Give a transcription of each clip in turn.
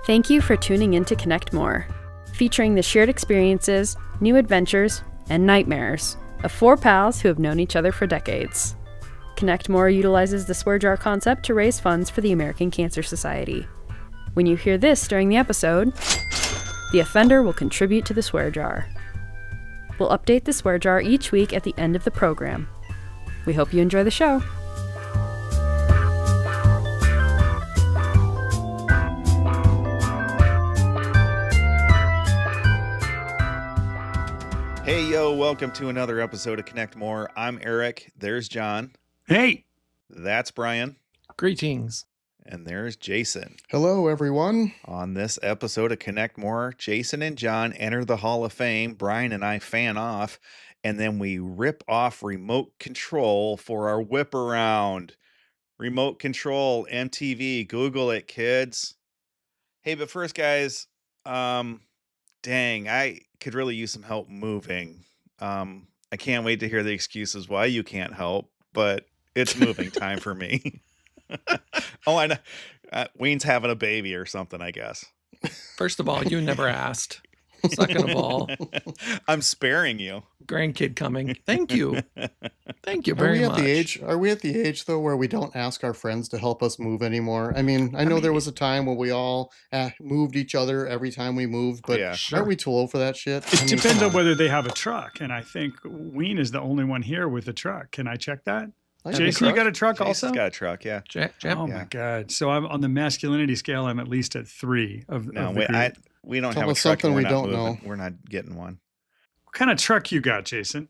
Thank you for tuning in to Connect More, featuring the shared experiences, new adventures, and nightmares of four pals who have known each other for decades. Connect More utilizes the swear jar concept to raise funds for the American Cancer Society. When you hear this during the episode, the offender will contribute to the swear jar. We'll update the swear jar each week at the end of the program. We hope you enjoy the show. Hey, yo, welcome to another episode of Connect More. I'm Eric. There's John. Hey. That's Brian. Greetings. And there's Jason. Hello, everyone. On this episode of Connect More, Jason and John enter the Hall of Fame. Brian and I fan off, and then we rip off remote control for our whip around. Remote control, MTV, Google it, kids. Hey, but first, guys, dang, I could really use some help moving. I can't wait to hear the excuses why you can't help, but it's moving time for me. Oh, I know. Wayne's having a baby or something, I guess. First of all, you never asked. Second of all, I'm sparing you. Grandkid coming. Thank you. Thank you very much. Are we at the age, though, where we don't ask our friends to help us move anymore? I mean, I know there was a time when we all moved each other every time we moved, but Yeah. aren't we too old for that shit? It depends on whether they have a truck, and I think Wayne is the only one here with a truck. Can I check that? Jason, you got a truck also? Jason's got a truck, yeah. Oh, my God. So I'm on the masculinity scale, I'm at least at 3 of No, the group. we don't Tell have a us truck. something And we we're not don't moving. know. We're not getting one. What kind of truck you got, Jason?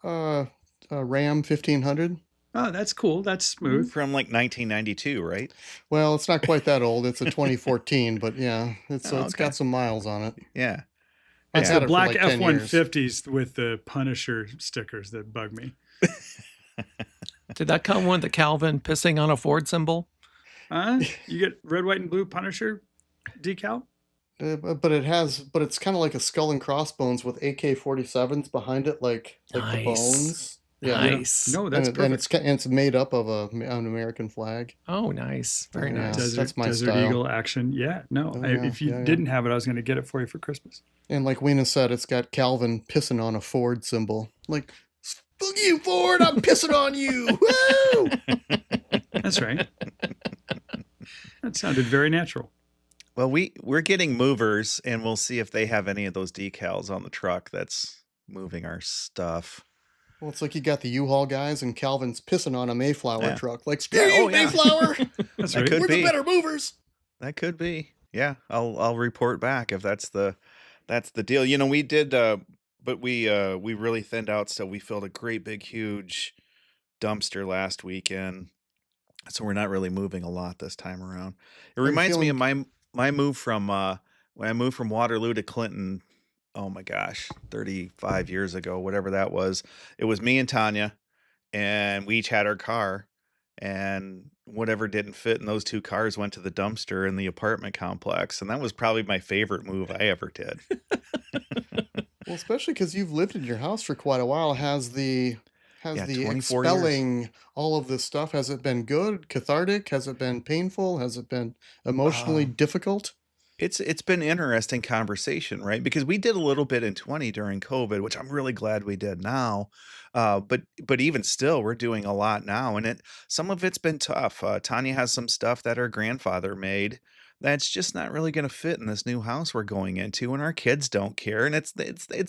Ram 1500. Oh, that's cool. That's smooth. From like 1992, right? Well, it's not quite that old. It's a 2014, but yeah, it's Oh, okay. got some miles on it. Yeah. It's I've had the it for black like 10 years. F-150s with the Punisher stickers that bug me. Did that come with the Calvin pissing on a Ford symbol? Huh? You get red, white, and blue Punisher decal? But it's kind of like a skull and crossbones with AK-47s behind it, like the Nice. bones. Yeah. Nice. No, that's and perfect. it's made up of an American flag. Oh, nice. Very Yeah. nice. That's my Desert style. Eagle action. Yeah, no. Oh, yeah, if you yeah. didn't have it, I was going to get it for you for Christmas. And like Weena said, it's got Calvin pissing on a Ford symbol. Like, fuck you, Ford! I'm pissing on you! Woo! That's right. That sounded very natural. Well, we're getting movers, and we'll see if they have any of those decals on the truck that's moving our stuff. Well, it's like you got the U-Haul guys, and Calvin's pissing on a Mayflower Yeah. truck. Like, screw Yeah, you, oh, yeah. Mayflower! That's That right. could We're be. the better movers! That could be. Yeah, I'll report back if that's the deal. You know, we did but we really thinned out, so we filled a great big huge dumpster last weekend. So we're not really moving a lot this time around. It Are you reminds me of feeling- my move from when I moved from Waterloo to Clinton. Oh my gosh, 35 years ago, whatever that was. It was me and Tanya, and we each had our car, and whatever didn't fit in those two cars went to the dumpster in the apartment complex, and that was probably my favorite move I ever did. Well, especially because you've lived in your house for quite a while. Has the 24 expelling all of this stuff, has it been good, cathartic? Has it been painful? Has it been emotionally difficult? It's been interesting conversation, right? Because we did a little bit in 20 during COVID, which I'm really glad we did now. But even still, we're doing a lot now, and some of it's been tough. Tanya has some stuff that her grandfather made that's just not really going to fit in this new house we're going into, and our kids don't care. And it's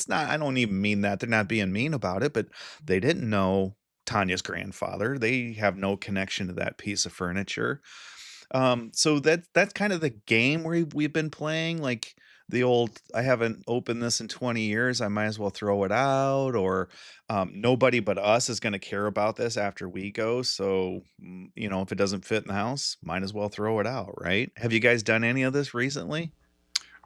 not. I don't even mean that. They're not being mean about it, but they didn't know Tanya's grandfather. They have no connection to that piece of furniture. So that's kind of the game we've been playing, like the old, I haven't opened this in 20 years, I might as well throw it out, or nobody but us is going to care about this after we go. So, if it doesn't fit in the house, might as well throw it out, right? Have you guys done any of this recently?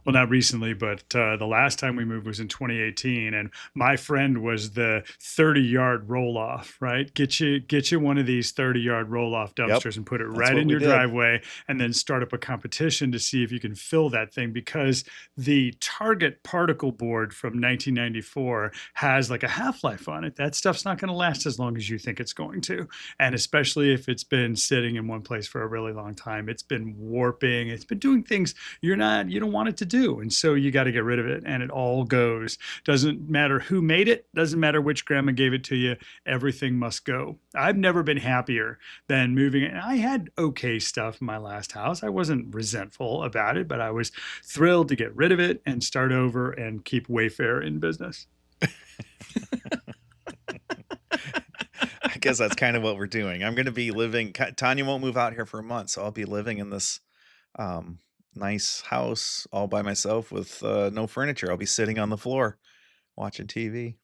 well, not recently, but the last time we moved was in 2018, and my friend was the 30-yard roll-off, right? Get you one of these 30-yard roll-off dumpsters and put it right in your driveway, and then start up a competition to see if you can fill that thing, because the Target particle board from 1994 has like a half-life on it. That stuff's not going to last as long as you think it's going to, and especially if it's been sitting in one place for a really long time. It's been warping. It's been doing things you don't want it to do. And so you got to get rid of it. And it all goes. Doesn't matter who made it. Doesn't matter which grandma gave it to you. Everything must go. I've never been happier than moving it. I had okay stuff in my last house. I wasn't resentful about it, but I was thrilled to get rid of it and start over and keep Wayfair in business. I guess that's kind of what we're doing. I'm going to be living, Tanya won't move out here for a month, so I'll be living in this nice house all by myself with no furniture. I'll be sitting on the floor watching TV.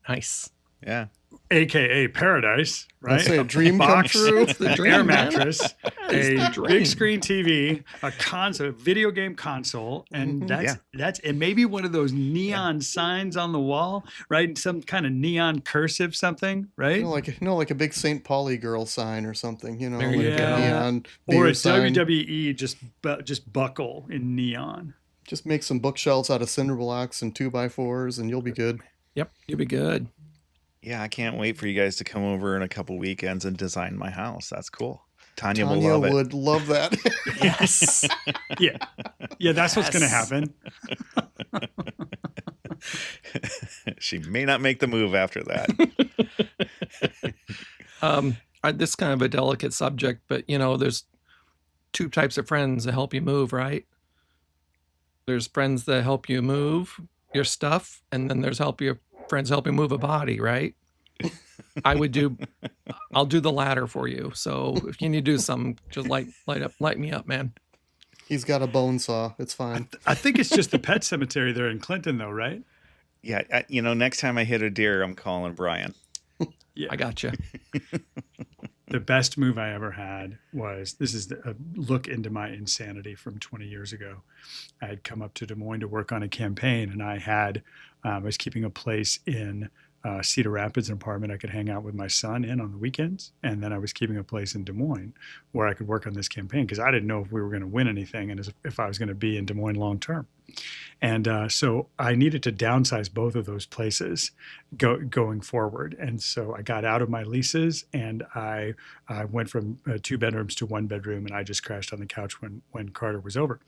Nice. Yeah. AKA paradise, right? That's a dream come true. It's the dream, Air man. mattress, It's the a dream. big screen TV, a video game console, and that's and maybe one of those neon signs on the wall, right? Some kind of neon cursive something, right? Like a big St. Pauli girl sign or something, There like you a go. neon Or beer a sign. WWE just buckle in neon. Just make some bookshelves out of cinder blocks and 2x4s, and you'll be good. Yep, you'll be good. Yeah, I can't wait for you guys to come over in a couple weekends and design my house. That's cool. Tanya will love it. would love that. Yes. Yeah, that's what's going to happen. She may not make the move after that. This is kind of a delicate subject, but there's two types of friends that help you move, right? There's friends that help you move your stuff, and then there's friends help you move a body, right? I'll do the latter for you. So if you need to do something, just light me up, man. He's got a bone saw. It's fine. I think it's just the pet cemetery there in Clinton, though, right? Yeah, next time I hit a deer, I'm calling Brian. Yeah. I got you. The best move I ever had this is a look into my insanity from 20 years ago. I had come up to Des Moines to work on a campaign, and I was keeping a place in Cedar Rapids, an apartment I could hang out with my son in on the weekends. And then I was keeping a place in Des Moines where I could work on this campaign, because I didn't know if we were going to win anything and if I was going to be in Des Moines long term. And so I needed to downsize both of those places going forward. And so I got out of my leases, and I went from 2 bedrooms to 1 bedroom, and I just crashed on the couch when Carter was over.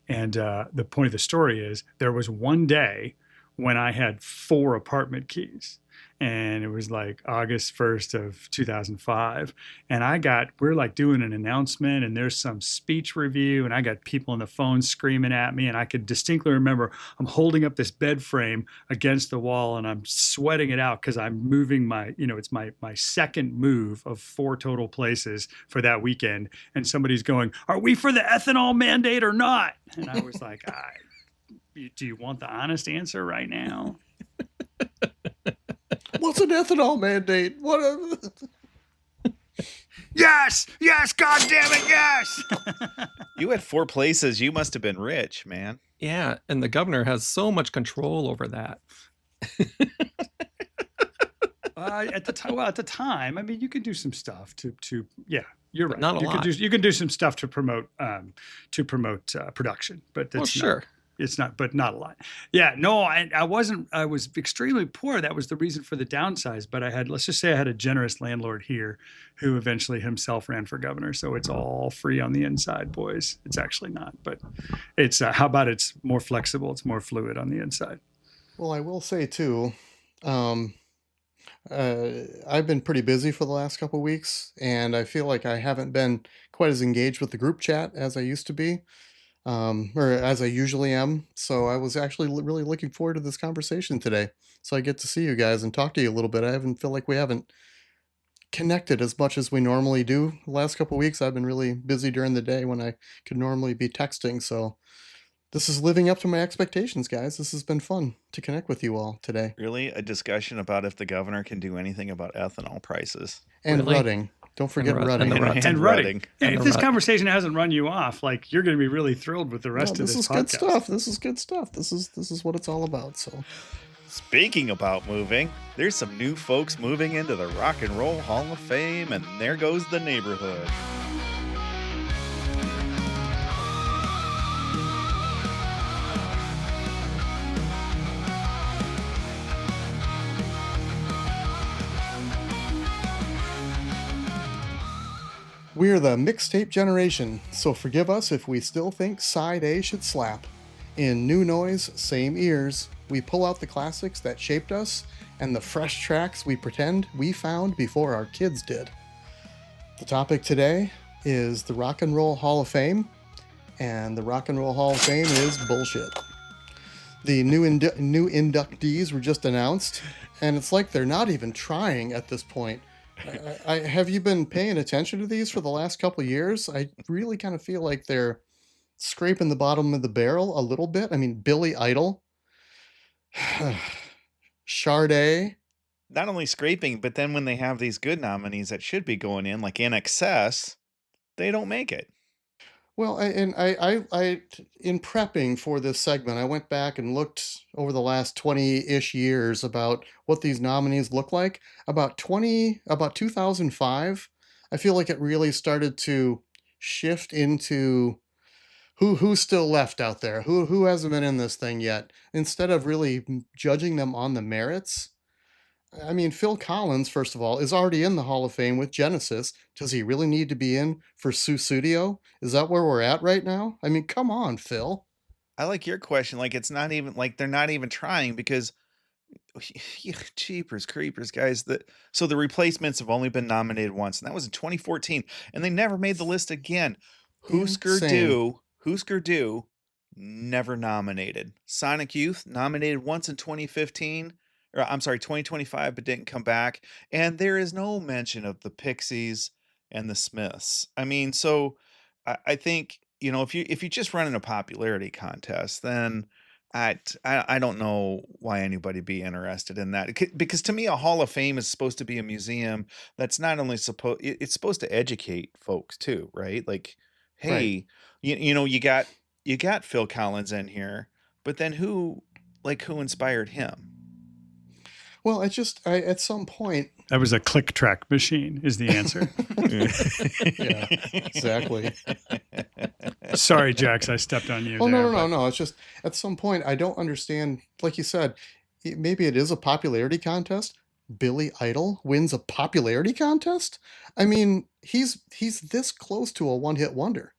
And the point of the story is there was one day when I had 4 apartment keys, and it was like August 1st of 2005. And we're like doing an announcement, and there's some speech review, and I got people on the phone screaming at me. And I could distinctly remember I'm holding up this bed frame against the wall, and I'm sweating it out because I'm moving it's my second move of 4 total places for that weekend. And somebody's going, "Are we for the ethanol mandate or not?" And I was like, do you want the honest answer right now? What's an ethanol mandate? Yes, God damn it, yes. You had 4 places. You must have been rich, man. Yeah, and the governor has so much control over that. At the time, I mean, you could do some stuff to you're right. Not a lot. You can do some stuff to promote production, but that's sure. It's not, but not a lot. Yeah, no, I was extremely poor. That was the reason for the downsize. But let's just say I had a generous landlord here who eventually himself ran for governor. So it's all free on the inside, boys. It's actually not, but it's, how about it's more flexible? It's more fluid on the inside. Well, I will say too, I've been pretty busy for the last couple of weeks, and I feel like I haven't been quite as engaged with the group chat as I used to be. Or as I usually am. So I was actually really looking forward to this conversation today. So I get to see you guys and talk to you a little bit. I feel like we haven't connected as much as we normally do. The last couple of weeks, I've been really busy during the day when I could normally be texting. So this is living up to my expectations, guys. This has been fun to connect with you all today. Really? A discussion about if the governor can do anything about ethanol prices. And Really? rutting. Don't forget Rut- rutting. and the rut. And rutting. And And if the this rut. conversation hasn't run you off, like you're going to be really thrilled with the rest of this this is podcast. good stuff. This is good stuff. This is what it's all about. So Speaking about moving, there's some new folks moving into the Rock and Roll Hall of Fame, and there goes the neighborhood. we're the mixtape generation, so forgive us if we still think side A should slap. In new noise, same ears, we pull out the classics that shaped us and the fresh tracks we pretend we found before our kids did. The topic today is the Rock and Roll Hall of Fame, and the Rock and Roll Hall of Fame is bullshit. The new inductees were just announced, and it's like they're not even trying at this point. Have you been paying attention to these for the last couple of years? I really kind of feel like they're scraping the bottom of the barrel a little bit. I mean, Billy Idol, Sade. Not only scraping, but then when they have these good nominees that should be going in, like In Excess, they don't make it. Well, I in prepping for this segment, I went back and looked over the last 20-ish years about what these nominees look like. About 2005, I feel like it really started to shift into who's still left out there, who hasn't been in this thing yet, instead of really judging them on the merits. I mean, Phil Collins, first of all, is already in the Hall of Fame with Genesis. Does he really need to be in for Sussudio? Is that where we're at right now? I mean, come on, Phil. I like your question. Like, it's not even like they're not even trying, because jeepers creepers, guys. So the replacements have only been nominated once, and that was in 2014, and they never made the list again. Husker Du, never nominated. Sonic Youth nominated once in 2015. Or, I'm sorry, 2025, but didn't come back. And there is no mention of the Pixies and the Smiths. I mean, so I think, if you just run in a popularity contest, then I don't know why anybody be interested in that. Because to me, a Hall of Fame is supposed to be a museum that's not only it's supposed to educate folks too, right? Like, hey, Right. you got Phil Collins in here, but then who inspired him? Well, at some point. That was a click track machine is the answer. Yeah, exactly. Sorry, Jax, I stepped on you. Oh, there, no. It's just at some point I don't understand. Like you said, maybe it is a popularity contest. Billy Idol wins a popularity contest. I mean, he's this close to a one-hit wonder,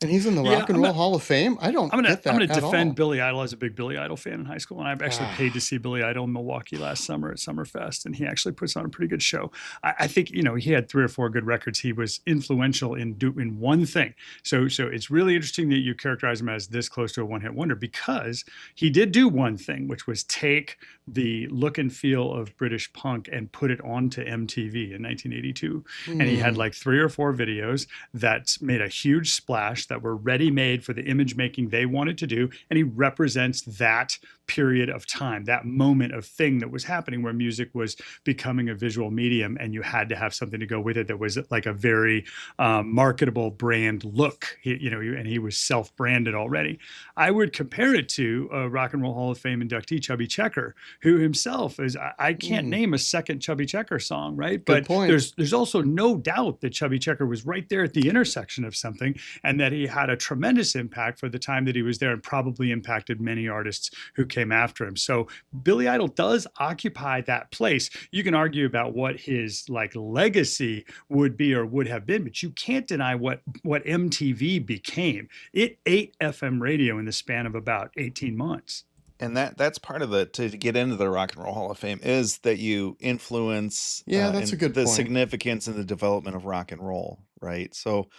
and he's in the Rock and Roll Hall of Fame. I don't get that I'm going to at defend all. Billy Idol. I was a big Billy Idol fan in high school, and I actually paid to see Billy Idol in Milwaukee last summer at Summerfest, and he actually puts on a pretty good show. I think he had 3 or 4 good records. He was influential in one thing. So it's really interesting that you characterize him as this close to a one-hit wonder, because he did do one thing, which was take the look and feel of British punk and put it onto MTV in 1982. And he had like 3 or 4 videos that made a huge splash, that were ready-made for the image making they wanted to do. And he represents that period of time, that moment of thing that was happening where music was becoming a visual medium, and you had to have something to go with it that was like a very marketable brand look. And he was self-branded already. I would compare it to a Rock and Roll Hall of Fame inductee, Chubby Checker, who himself is, I can't name a second Chubby Checker song, right? Good But point. there's also no doubt that Chubby Checker was right there at the intersection of something, and that he had a tremendous impact for the time that he was there, and probably impacted many artists who came after him. So Billy Idol does occupy that place. You can argue about what his legacy would be or would have been, but you can't deny what MTV became. It ate FM radio in the span of about 18 months. And that's part of to get into the Rock and Roll Hall of Fame, is that you influence that's a good the point. significance and the development of rock and roll, right? So,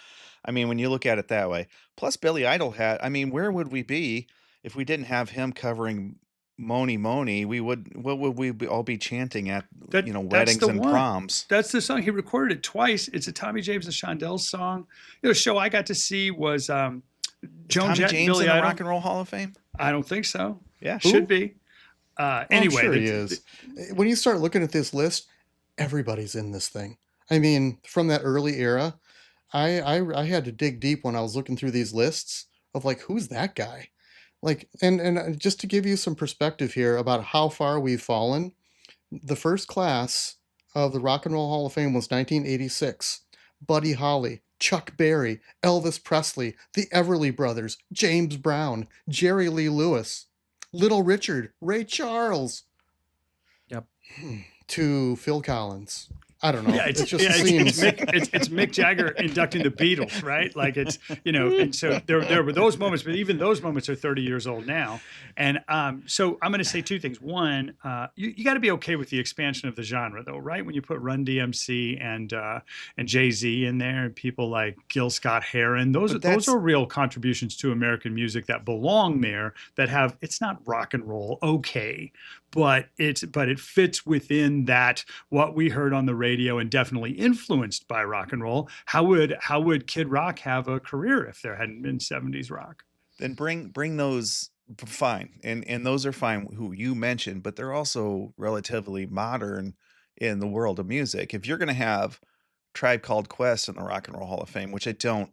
I mean, when you look at it that way, plus Billy Idol where would we be if we didn't have him covering Moni Moni? What would we all be chanting at, weddings and proms? That's the song. He recorded it twice. It's a Tommy James and Shondells song. The show I got to see was Joan Tommy Jett, James Billy in the Idol. Rock and Roll Hall of Fame? I don't think so. Yeah. Should be. I'm Anyway, sure he is. When you start looking at this list, everybody's in this thing. I mean, from that early era, I had to dig deep when I was looking through these lists of like, who's that guy? Like, and just to give you some perspective here about how far we've fallen, the first class of the Rock and Roll Hall of Fame was 1986. Buddy Holly, Chuck Berry, Elvis Presley, the Everly Brothers, James Brown, Jerry Lee Lewis, Little Richard, Ray Charles, Yep. to Phil Collins. I don't know. Yeah, It just it's seems. it's Mick Jagger inducting the Beatles, right? Like it's, and so there were those moments, but even those moments are 30 years old now. And so I'm going to say two things. One, you got to be okay with the expansion of the genre, though, right? When you put Run DMC and Jay-Z in there, and people like Gil Scott-Heron, those are real contributions to American music that belong there. That have, it's not rock and roll, okay, but it fits within that what we heard on the radio and definitely influenced by rock and roll. How would Kid Rock have a career if there hadn't been 70s rock? Then bring those, fine, and those are fine who you mentioned, but they're also relatively modern in the world of music. If you're going to have Tribe Called Quest in the Rock and Roll Hall of Fame, which I don't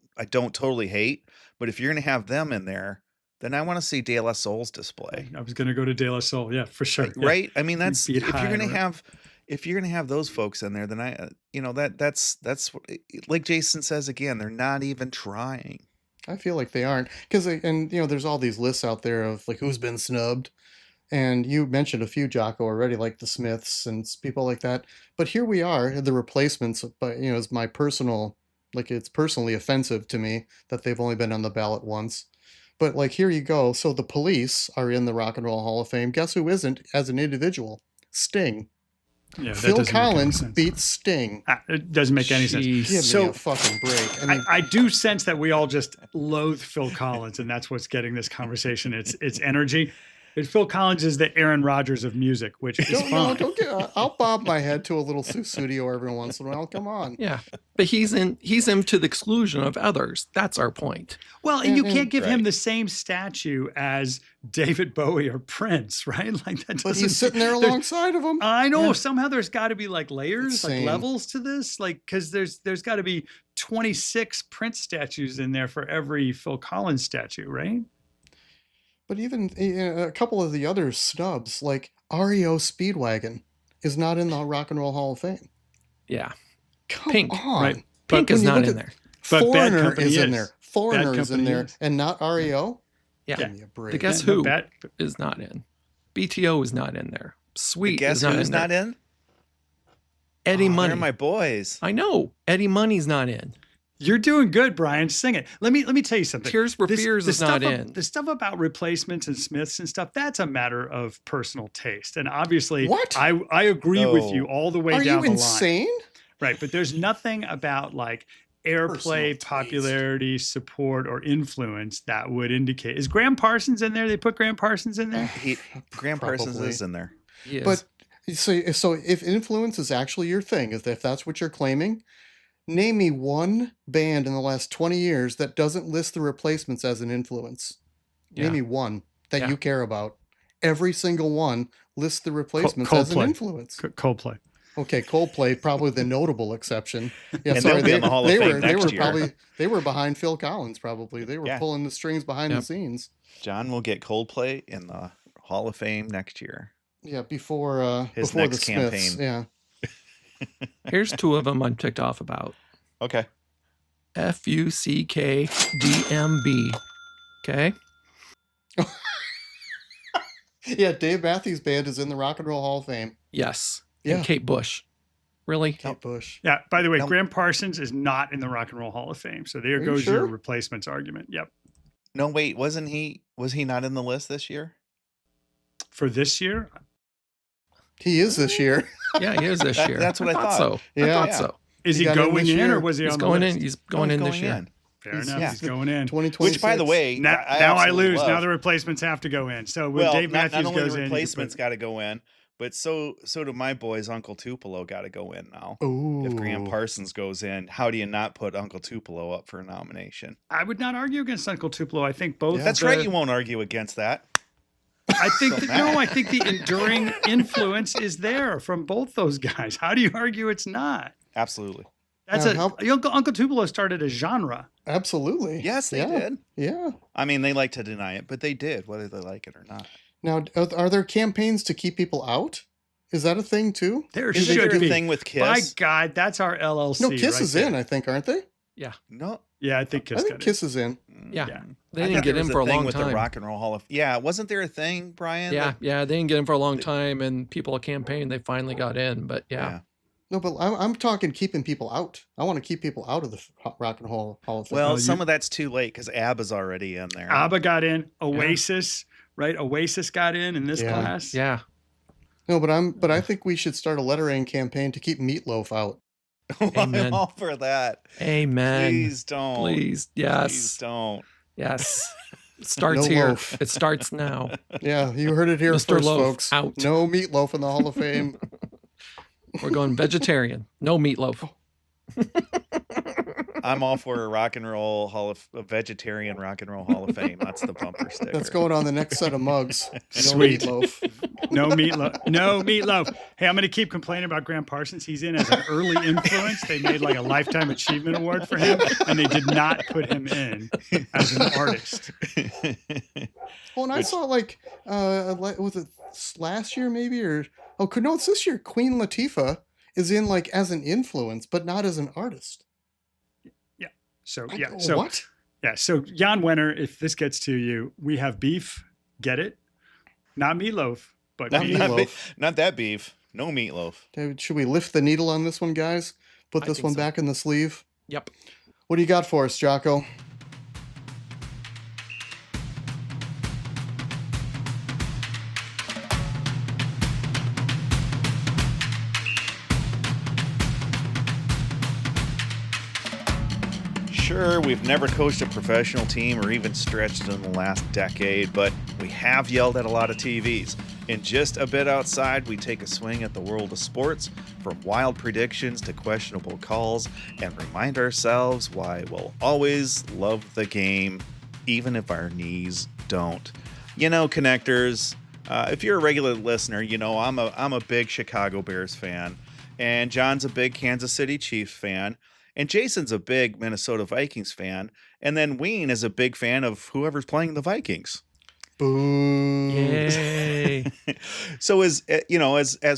totally hate, but if you're going to have them in there, then I want to see De La Soul's display. I was going to go to De La Soul, yeah, for sure. Right? I mean, that's Beat if high, you're going to right? have those folks in there, then that's like Jason says again, they're not even trying. I feel like they aren't, because there's all these lists out there of like who's been snubbed, and you mentioned a few, Jocko, already, like the Smiths and people like that. But here we are, the replacements. But it's my personal, like, it's personally offensive to me that they've only been on the ballot once. But like, here you go. So the Police are in the Rock and Roll Hall of Fame. Guess who isn't as an individual? Sting. Yeah, that Phil doesn't make any Collins sense. beats Sting. It doesn't make any sense. Jeez. Give So- me a fucking break. I mean, I do sense that we all just loathe Phil Collins, and that's what's getting this conversation its energy. And Phil Collins is the Aaron Rodgers of music, which is fine. don't get. I'll bob my head to a little Sussudio every once in a while. Come on. Yeah, but he's in to the exclusion of others. That's our point. Well, and you And- can't give him right. the same statue as David Bowie or Prince, right? Like that. But doesn't- he's sitting there there's- alongside of him. I know. Yeah. Somehow there's got to be like layers, like Insane. levels to this, like because there's got to be 26 Prince statues in there for every Phil Collins statue, right? But even a couple of the other snubs, like REO Speedwagon, is not in the Rock and Roll Hall of Fame. Yeah, Come Pink, on. right. Pink when is you not look in at- there. But Bad Foreigner Company is in is. there. Foreigner is in Company there, is. and not REO. Yeah, Give me a break. but guess No, who Bad- is not in? BTO is not in there. Sweet Guess is not who's in there. not in? Eddie Oh, Money. they're my boys. I know Eddie Money's not in. You're doing good, Brian. Sing it. Let me tell you something. Tears for Fears is not stuff in. The stuff about replacements and Smiths and stuff, that's a matter of personal taste. And obviously, What? I agree with No. you all the way Are down you the line. insane? Right. But there's nothing about like airplay, Personal taste. popularity, support, or influence that would indicate. Is Graham Parsons in there? They put Graham Parsons in there? Graham Parsons Probably. is in there. He is. But so if influence is actually your thing, if that's what you're claiming, name me one band in the last 20 years that doesn't list the replacements as an influence. Yeah. Name me one that Yeah. you care about. Every single one lists the replacements as an Coldplay. influence. Coldplay. Okay, Coldplay probably the notable exception. Yeah, And sorry, they'll be in the Hall of Fame next year. probably they were behind Phil Collins. Probably they were Yeah. pulling the strings behind the Yep. scenes. John will get Coldplay in the Hall of Fame next year. Yeah, before His before next the Smiths. campaign. Yeah, Here's two of them I'm ticked off about. Okay. FUCKDMB. Okay. yeah. Dave Matthews Band is in the Rock and Roll Hall of Fame. Yes. Yeah. And Kate Bush. Really? Kate Bush. Yeah. By the way, No. Graham Parsons is not in the Rock and Roll Hall of Fame. So there Are you goes sure? your replacements argument. Yep. No, wait, was he not in the list this year? For this year, He is this year. Yeah, he is this year. That's what I thought. So. Yeah. I thought so. is He he got in going this in, or year. was he He's on going the in. list? He's going in this going year. in. Fair He's- enough. yeah. He's going in. 2026. Which, by the way, Now I I absolutely lose. Now love. the replacements have to go in. So when Well, Dave not Matthews only goes the in, you can replacements put- got to go in, but so do my boys. Uncle Tupelo got to go in now. Ooh. If Graham Parsons goes in, how do you not put Uncle Tupelo up for a nomination? I would not argue against Uncle Tupelo. I think both. Yeah. That's the- right. You won't argue against that. I think So that, no. mad. I think the enduring influence is there from both those guys. How do you argue it's not? Absolutely. That's Uncle Tupelo started a genre. Absolutely. Yes, they did. Yeah. I mean, they like to deny it, but they did, whether they like it or not. Now, are there campaigns to keep people out? Is that a thing too? There Is should there a be. thing with Kiss? By God, that's our LLC. No, Kiss right is there. in, I think, aren't they? Yeah. No. Yeah, I think Kiss. I think Kiss is in. Yeah. Yeah. They I didn't thought get there in was for a thing long with the time. Rock and Roll Hall of. Yeah, wasn't there a thing, Brian? Yeah, that- yeah, they didn't get in for a long time, and people campaigned. They finally got in, but yeah. No, but I'm talking keeping people out. I want to keep people out of the Rock and Roll Hall of Fame. Well, some of that's too late because ABBA's already in there. ABBA got in. Oasis, right? Oasis got in this Yeah. class. Yeah. No, but I think we should start a lettering campaign to keep Meatloaf out. Amen. I'm all for that. Amen. Please don't. Please. Yes. Please don't. Yes. It starts No here. loaf. It starts now. Yeah, you heard it here Mr. first, Loaf, folks. out. No Meatloaf in the Hall of Fame. We're going vegetarian. No meatloaf. I'm all for a vegetarian Rock and Roll Hall of Fame. That's the bumper sticker. That's going on the next set of mugs. No Sweet. Meatloaf. No meatloaf. No meatloaf. Hey, I'm going to keep complaining about Graham Parsons. He's in as an early influence. They made like a Lifetime Achievement Award for him, and they did not put him in as an artist. Well, and I saw was it last year maybe no, it's this year. Queen Latifah is in like as an influence, but not as an artist. So What? Yeah. So Jan Wenner, if this gets to you, we have beef. Get it? Not meatloaf, but Not beef. meatloaf. Not that beef. No meatloaf. David, should we lift the needle on this one, guys? Put I this think one so. back in the sleeve. Yep. What do you got for us, Jocko? Sure, we've never coached a professional team or even stretched in the last decade, but we have yelled at a lot of TVs. In just a bit outside, we take a swing at the world of sports, from wild predictions to questionable calls, and remind ourselves why we'll always love the game, even if our knees don't. You know, connectors, if you're a regular listener, you know I'm a big Chicago Bears fan, and John's a big Kansas City Chiefs fan. And Jason's a big Minnesota Vikings fan. And then Ween is a big fan of whoever's playing the Vikings. Boo. Yay. So as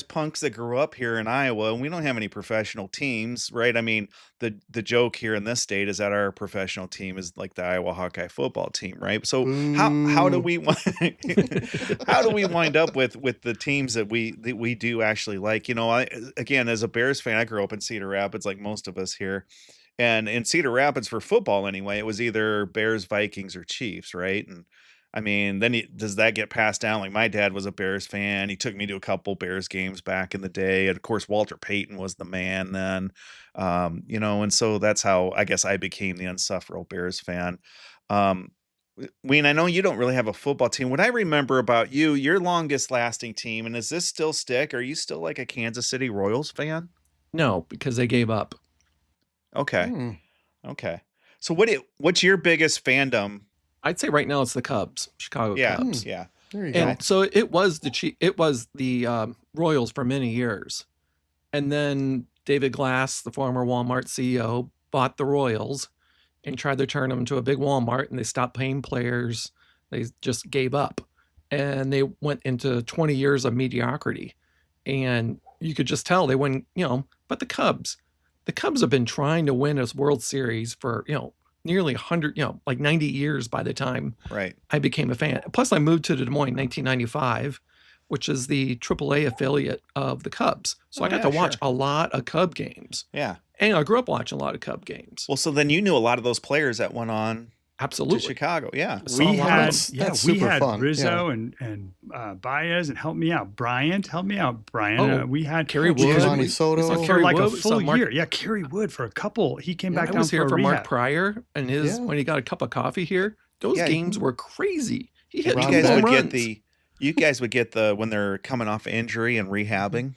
punks that grew up here in Iowa, and we don't have any professional teams, right? I mean, the joke here in this state is that our professional team is like the Iowa Hawkeye football team, right? So how do we how do we wind up with the teams that we do actually like? You know, again, as a Bears fan, I grew up in Cedar Rapids, like most of us here. And in Cedar Rapids for football anyway, it was either Bears, Vikings, or Chiefs, right? And I mean, then does that get passed down? Like my dad was a Bears fan. He took me to a couple Bears games back in the day. And of course, Walter Payton was the man then, and so that's how I guess I became the unsufferable Bears fan. Ween, I know you don't really have a football team. What I remember about you, your longest lasting team, and does this still stick? Are you still like a Kansas City Royals fan? No, because they gave up. Okay. Okay. So what's your biggest fandom? I'd say right now it's the Cubs, Chicago Cubs. Yeah. There you go. And so it was the Royals for many years. And then David Glass, the former Walmart CEO, bought the Royals and tried to turn them into a big Walmart, and they stopped paying players. They just gave up. And they went into 20 years of mediocrity. And you could just tell they wouldn't, but the Cubs have been trying to win a World Series for, nearly 100, like 90 years by the time Right. I became a fan. Plus, I moved to Des Moines in 1995, which is the AAA affiliate of the Cubs. So I got to watch a lot of Cub games. Yeah. And I grew up watching a lot of Cub games. Well, so then you knew a lot of those players that went on Absolutely. to Chicago. Yeah. saw a lot of them. That's we super had fun. Rizzo and Baez, and help me out, Brian. Oh, We had Kerry Wood. Giovanni Soto. Saw for Kerry like a Wood, saw full Mark- year. Yeah, Kerry Wood for a couple. He came back I down was here for for a Mark rehab. Pryor and his Yeah. when he got a cup of coffee here. Those Yeah, games were crazy. He hit Ron You two guys home would runs. get you guys would get the when they're coming off injury and rehabbing.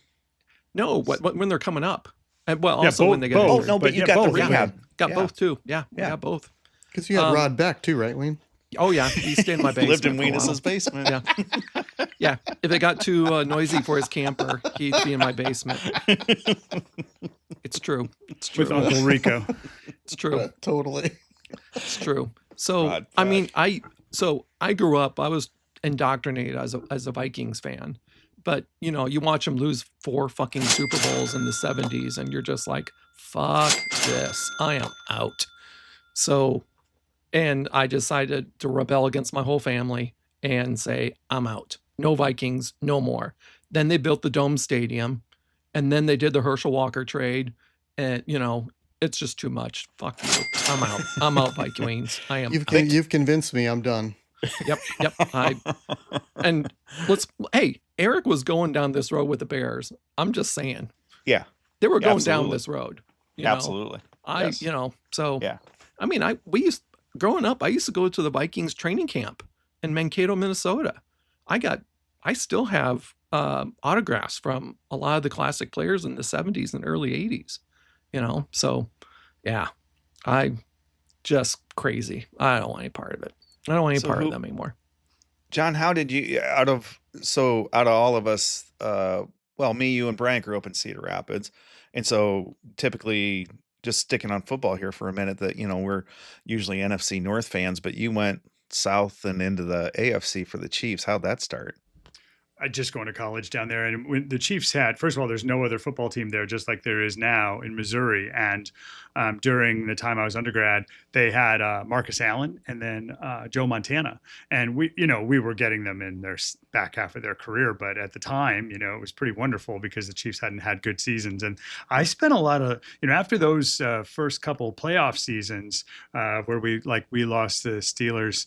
No, when they're coming up. And, well, Yeah, also both- when they get both. Oh injured. no, but But you yeah, got the both, yeah. rehab. Got Yeah. both too. Yeah, we Yeah. got both. Because you had Um, Rod Beck too, right, Wayne? Oh yeah, he stayed in my basement. Lived in for a while. Weenus's basement. Yeah. Yeah, if it got too noisy for his camper, he'd be in my basement. It's true. It's with true. Uncle Rico. It's true. Totally. It's true. So Rod I mean, Peck. I grew up. I was indoctrinated as a Vikings fan, but you watch them lose 4 fucking Super Bowls in the '70s, and you're just like, fuck this. I am out. So, and I decided to rebel against my whole family and say, I'm out. No Vikings, no more. Then they built the Dome Stadium, and then they did the Herschel Walker trade, and it's just too much. Fuck you. I'm out. I'm out, Vikings. I am out. You've convinced me. I'm done. Yep. Hey, Eric was going down this road with the Bears. I'm just saying. Yeah. They were going down Absolutely. this road. Absolutely. Yes. So Yeah. I mean, growing up, I used to go to the Vikings training camp in Mankato, Minnesota. I still have autographs from a lot of the classic players in the '70s and early '80s. So yeah, I just crazy. I don't want any part of it. I don't want any part of them anymore. John, how did you out of all of us? Well, me, you, and Brian grew up in Cedar Rapids, and so typically, just sticking on football here for a minute, that we're usually NFC North fans, but you went south and into the AFC for the Chiefs. How'd that start? I just going to college down there, and when the Chiefs had, first of all, there's no other football team there, just like there is now in Missouri. And during the time I was undergrad, they had Marcus Allen and then Joe Montana, and we were getting them in their back half of their career, but at the time, it was pretty wonderful because the Chiefs hadn't had good seasons. And I spent a lot of, after those first couple playoff seasons where we lost the Steelers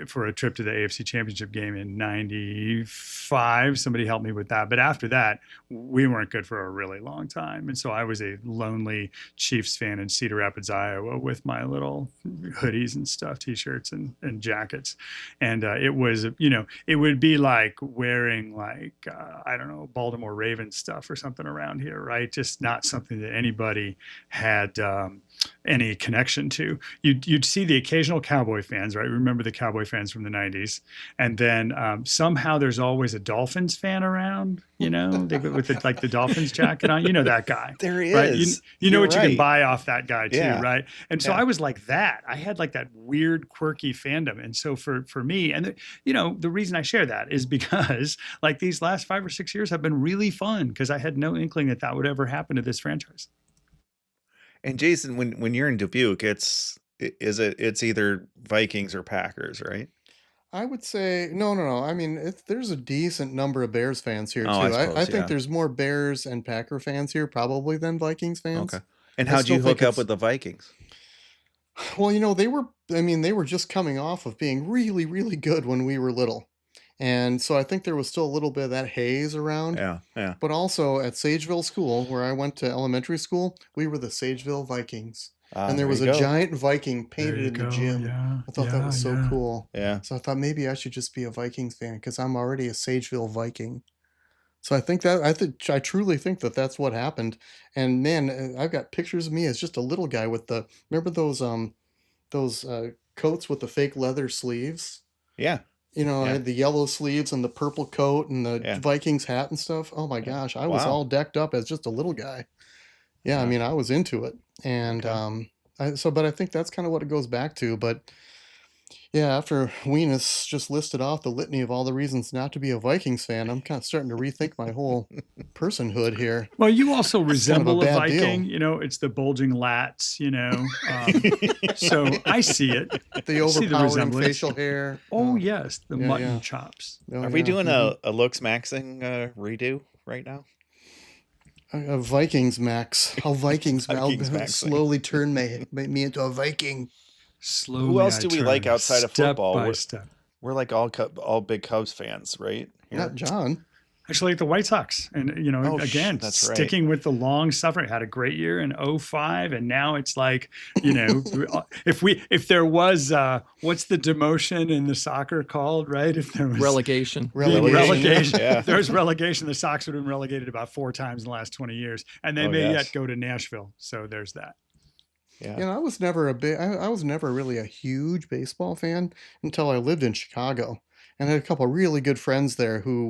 for a trip to the AFC Championship game in '95. Somebody helped me with that. But after that, we weren't good for a really long time. And so I was a lonely Chiefs fan in Cedar Rapids, Iowa, with my little hoodies and stuff, T-shirts and jackets. And it was, it would be like wearing I don't know, Baltimore Ravens stuff or something around here, right? Just not something that anybody had any connection to. You'd see the occasional Cowboy fans, right? Remember the Cowboy fans from the '90s. And then somehow there's always a Dolphins fan around, with the Dolphins jacket on. You know that guy. There is. Right? You know what right. you can buy off that guy too, Yeah. right? And so I was like that. I had that weird, quirky fandom. And so for me, and the reason I share that is because these last 5 or 6 years have been really fun because I had no inkling that would ever happen to this franchise. And Jason, when you're in Dubuque, it's either Vikings or Packers, right? I would say no. I mean, there's a decent number of Bears fans here too. I suppose, I think yeah. there's more Bears and Packer fans here probably than Vikings fans. Okay. And I how'd you still hook think up with the Vikings? Well, they were just coming off of being really, really good when we were little. And so I think there was still a little bit of that haze around. Yeah. But also at Sageville School, where I went to elementary school, we were the Sageville Vikings. And there was a giant Viking painted in the gym. Yeah. I thought that was so cool. Yeah. So I thought maybe I should just be a Vikings fan because I'm already a Sageville Viking. So I truly think that that's what happened. And man, I've got pictures of me as just a little guy with remember those coats with the fake leather sleeves? Yeah. I had the yellow sleeves and the purple coat and the Vikings hat and stuff. Oh my gosh, I was all decked up as just a little guy. Yeah, I mean, I was into it. And but I think that's kind of what it goes back to. But yeah, after Weenus just listed off the litany of all the reasons not to be a Vikings fan, I'm kind of starting to rethink my whole personhood here. Well, you also kind of a resemble a bad Viking. deal. It's the bulging lats. So I see it. The I see overpowering resemblance. facial hair. Oh yes, the Yeah, mutton yeah. chops. Oh, Are we yeah, doing mhm. a looks maxing redo right now? A Vikings Max? How Vikings? Vikings I'll Maxing. slowly turn me into a Viking. Slowly. Who else I do we turn, like outside of step football? by We're- step. We're like all big Cubs fans, right? Here. Not John. Actually, like the White Sox, and Oh, again, that's right. sticking with the long suffering. Had a great year in '05, and now it's like, if there was what's the demotion in the soccer called, right? If there was Relegation. relegation, Yeah. if there was relegation, the Sox would have been relegated about 4 times in the last 20 years, and they Oh, may yes. yet go to Nashville. So there's that. Yeah. I was never really a huge baseball fan until I lived in Chicago. and I had a couple of really good friends there who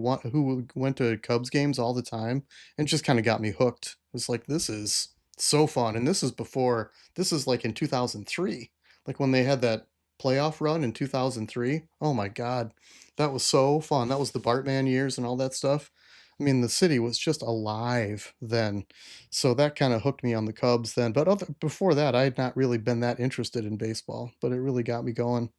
went to Cubs games all the time, and just kind of got me hooked. It's like, this is so fun, and this is like in 2003, like when they had that playoff run in 2003. Oh my God, that was so fun. That was the Bartman years and all that stuff. I mean, the city was just alive then. So that kind of hooked me on the Cubs then. But before that, I had not really been that interested in baseball, but it really got me going.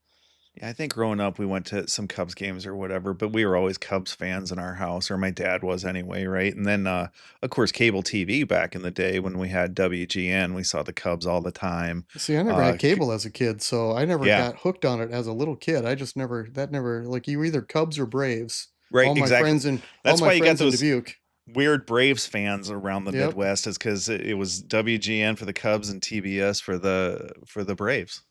Yeah, I think growing up we went to some Cubs games or whatever, but we were always Cubs fans in our house, or my dad was anyway, right? And then of course cable TV back in the day when we had WGN, we saw the Cubs all the time. See, I never Uh had cable as a kid, so I never yeah, got hooked on it as a little kid. I just never, that never, like, you were either Cubs or Braves. right, exactly. All That's my why you got friends in those Dubuque. weird Braves fans around the Yep. Midwest is because it was WGN for the Cubs and TBS for the Braves.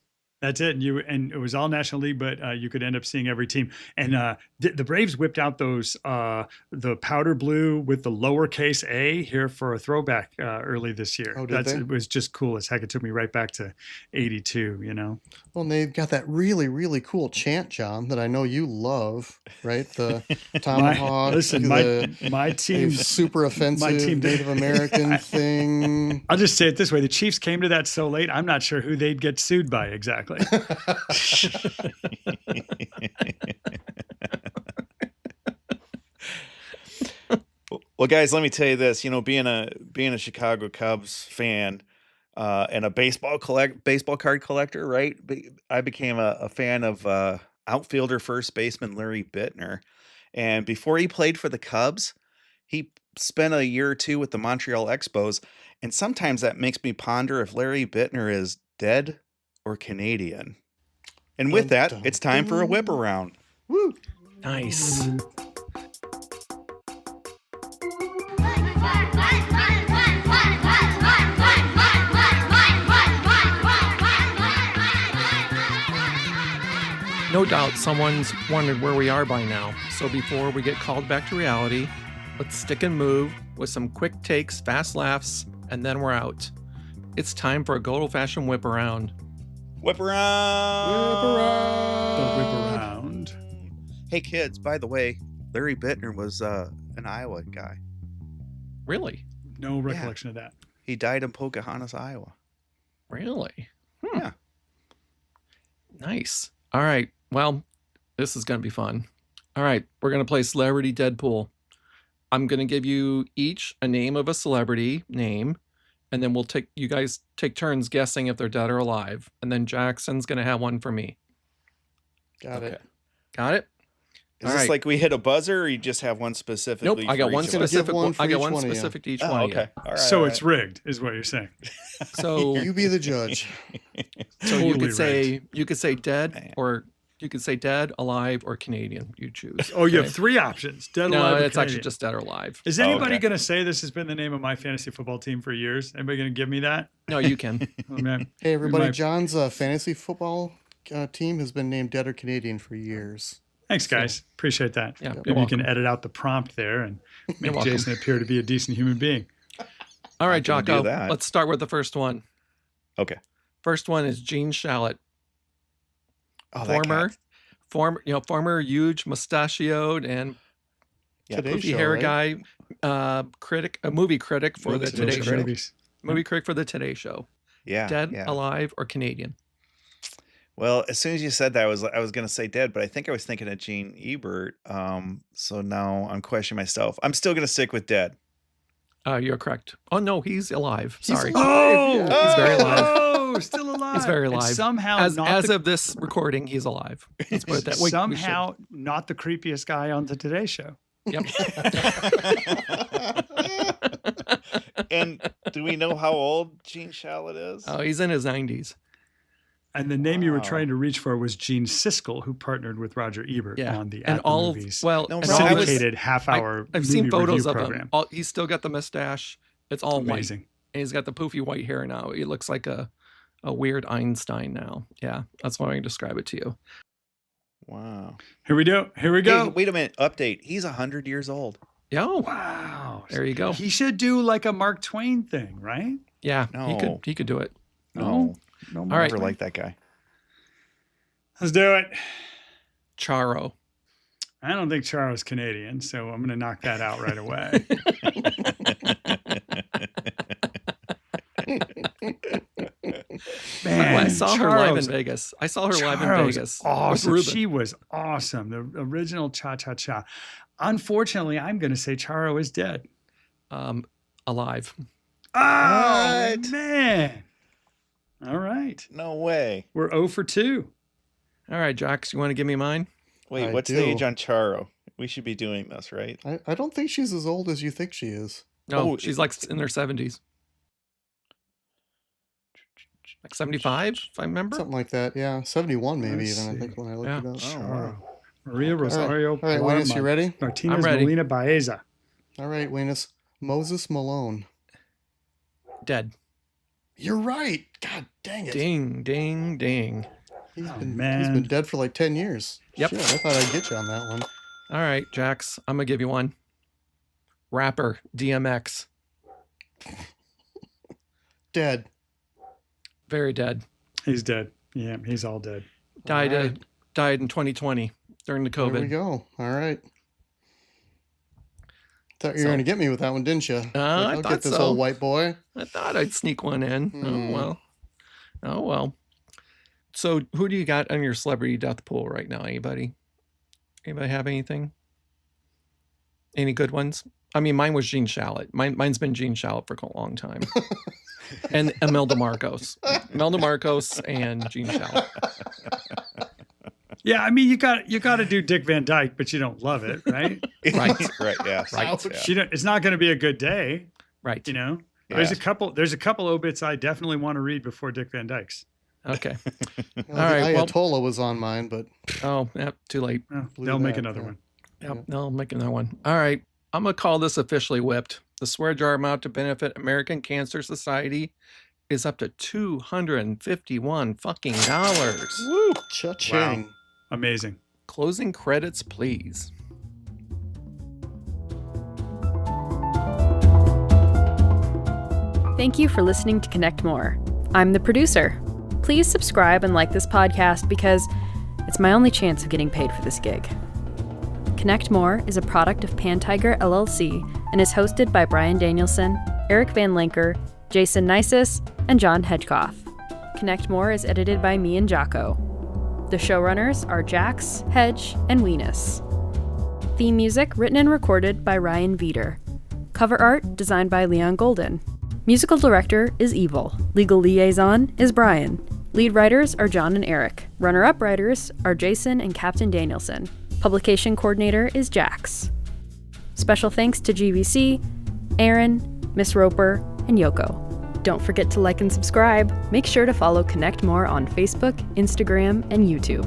That's it. And it was all National League, but you could end up seeing every team. And the Braves whipped out those the powder blue with the lowercase a here for a throwback early this year. Oh, did they? It was just cool as heck. It took me right back to '82. You know. Well, and they've got that really, really cool chant, John, that I know you love, right? The tomahawk, Listen, my the team, super my offensive team. Native American thing. I'll just say it this way: the Chiefs came to that so late. I'm not sure who they'd get sued by exactly. Well, guys, let me tell you this. You know, being a Chicago Cubs fan and a baseball card collector, right? I became a fan of outfielder first baseman Larry Bittner, and before he played for the Cubs, he spent a year or two with the Montreal Expos, and sometimes that makes me ponder if Larry Bittner is dead or Canadian. And with Dun, that, dun, it's time for a whip dun. around. Woo! Nice. No doubt someone's wondered where we are by now. So before we get called back to reality, let's stick and move with some quick takes, fast laughs, and then we're out. It's time for a good old-fashioned whip around. Whip around! The whip around. Hey kids, by the way, Larry Bittner was an Iowa guy. Really? No recollection of that. He died in Pocahontas, Iowa. Really? Yeah. Nice. All right. Well, this is going to be fun. All right. We're going to play Celebrity Deadpool. I'm going to give you each a name of a celebrity name, and then you guys take turns guessing if they're dead or alive. And then Jackson's going to have one for me. Got Okay. it. Got it? Is All this right. like we hit a buzzer, or you just have one specifically? Nope. I got for one each of us? specific. one for I got each one one of you. specific to each Oh, one. okay. Of All right. So all it's right. rigged, is what you're saying. you. So You be the judge. you Totally could say dead, Man. or you could say dead, alive, or Canadian. You choose. Oh, you okay? have three options: dead, No, alive, or it's actually Canadian. just dead or alive. Is Oh, anybody okay. going to say this has been the name of my fantasy football team for years? Anybody going to give me that? No, you can. Oh, man. Hey, everybody, My- John's fantasy football team has been named Dead or Canadian for years. Thanks, guys. Appreciate that. Yeah, Maybe you're you can welcome. edit out the prompt there and make welcome. Jason appear to be a decent human being. All right, can do Jocko. that. Let's start with the first one. Okay. First one is Gene Shalit, Oh, that guy. former huge mustachioed and Yeah, Today poofy Show, hair right? guy, a movie critic for the Today Today Show. Show. Movies. Movie critic for the Today Show. Yeah. Dead, yeah. alive, or Canadian? Well, as soon as you said that, I was going to say dead, but I think I was thinking of Gene Ebert. So now I'm questioning myself. I'm still going to stick with dead. You're correct. Oh no, he's alive. He's Sorry. alive. Oh, Yeah. He's very alive. Oh, still alive. He's very And alive. somehow, As not the, of this recording, he's alive. Let's put it that way. somehow not the creepiest guy on the Today Show. Yep. And do we know how old Gene Shalit is? Oh, he's in his 90s. And the name you were Wow. trying to reach for was Gene Siskel, who partnered with Roger Ebert Yeah. on the And At the all Movies of, well, No, and so all I of was- his- syndicated half-hour I've seen movie photos review of program. him. He's still got the mustache. It's all white. Amazing. And he's got the poofy white hair now. He looks like a weird Einstein now. Yeah, that's why I can describe it to you. Wow. Here we go. Here we go. Hey, wait a minute. Update. He's 100 years old. Yeah, oh, Wow. there you go. He should do like a Mark Twain thing, right? Yeah, No. he could do it. No. No All right. Never liked that guy. Let's do it. Charo. I don't think Charo's Canadian, so I'm going to knock that out right away. Man, I saw her live in Charo's Vegas. I saw her live in Charo's Vegas. with awesome. Ruben. She was awesome. The original Cha-Cha-Cha. Unfortunately, I'm going to say Charo is dead. Alive. Oh, What? man. All right. No way. We're 0 for 2. All right, Jax, you want to give me mine? Wait, I what's the do. age on Charo? We should be doing this, right? I don't think she's as old as you think she is. No, Oh, she's like in her 70s. Like 75, if I remember. Something like that. Yeah, 71 maybe Let's even. I see. think when I looked Yeah. it up. Oh, Charo. wow. Maria Rosario. All right, Weenus, you Paloma, ready? Martinez I'm ready. Molina Baeza. All right, Weenus. Moses Malone. Dead. You're right. God dang it. Ding, ding, ding. He's Oh, been man. dead for like 10 years. Yep. Shit, I thought I'd get you on that one. All right, Jax, I'm going to give you one. Rapper, DMX. Dead. Very dead. He's dead. Yeah, he's all dead. Died, All right. died in 2020 during the There we COVID. go. All right. Thought you So- were going to get me with that one, didn't you? I I'll thought get this so. old white boy. I thought I'd sneak one in. Hmm. Oh, well. Oh, well. So who do you got on your celebrity death pool right now? Anybody? Anybody have anything? Any good ones? I mean, mine was Gene Shalit. Mine's been Gene Shalit for a long time. And Imelda Marcos. Imelda Marcos and Gene Shalit. Yeah, I mean, you got to do Dick Van Dyke, but you don't love it, right? Right. Right, yes. Right. Yeah. It's not going to be a good day, Right. you know. Yeah. There's a couple obits I definitely want to read before Dick Van Dyke's. Okay. Well, All right, the well- Ayatollah was on mine, but Oh, yep. Too late. Oh, Blew they'll make that, another yeah. one. Yep. No, I'm making that one. All right. I'm going to call this officially whipped. The swear jar amount to benefit American Cancer Society is up to $251 fucking dollars. woo, cha-ching. Amazing. Closing credits, please. Thank you for listening to Connect More. I'm the producer. Please subscribe and like this podcast because it's my only chance of getting paid for this gig. Connect More is a product of Pan Tiger LLC and is hosted by Brian Danielson, Eric Van Lanker, Jason Nisus, and John Hedgecoff. Connect More is edited by me and Jocó. The showrunners are Jax, Hedge, and Weenus. Theme music written and recorded by Ryan Veeder. Cover art designed by Leon Golden. Musical director is Evil. Legal liaison is Brian. Lead writers are John and Eric. Runner-up writers are Jason and Captain Danielson. Publication coordinator is Jax. Special thanks to GVC, Aaron, Miss Roper, and Yoko. Don't forget to like and subscribe. Make sure to follow Connect More on Facebook, Instagram, and YouTube.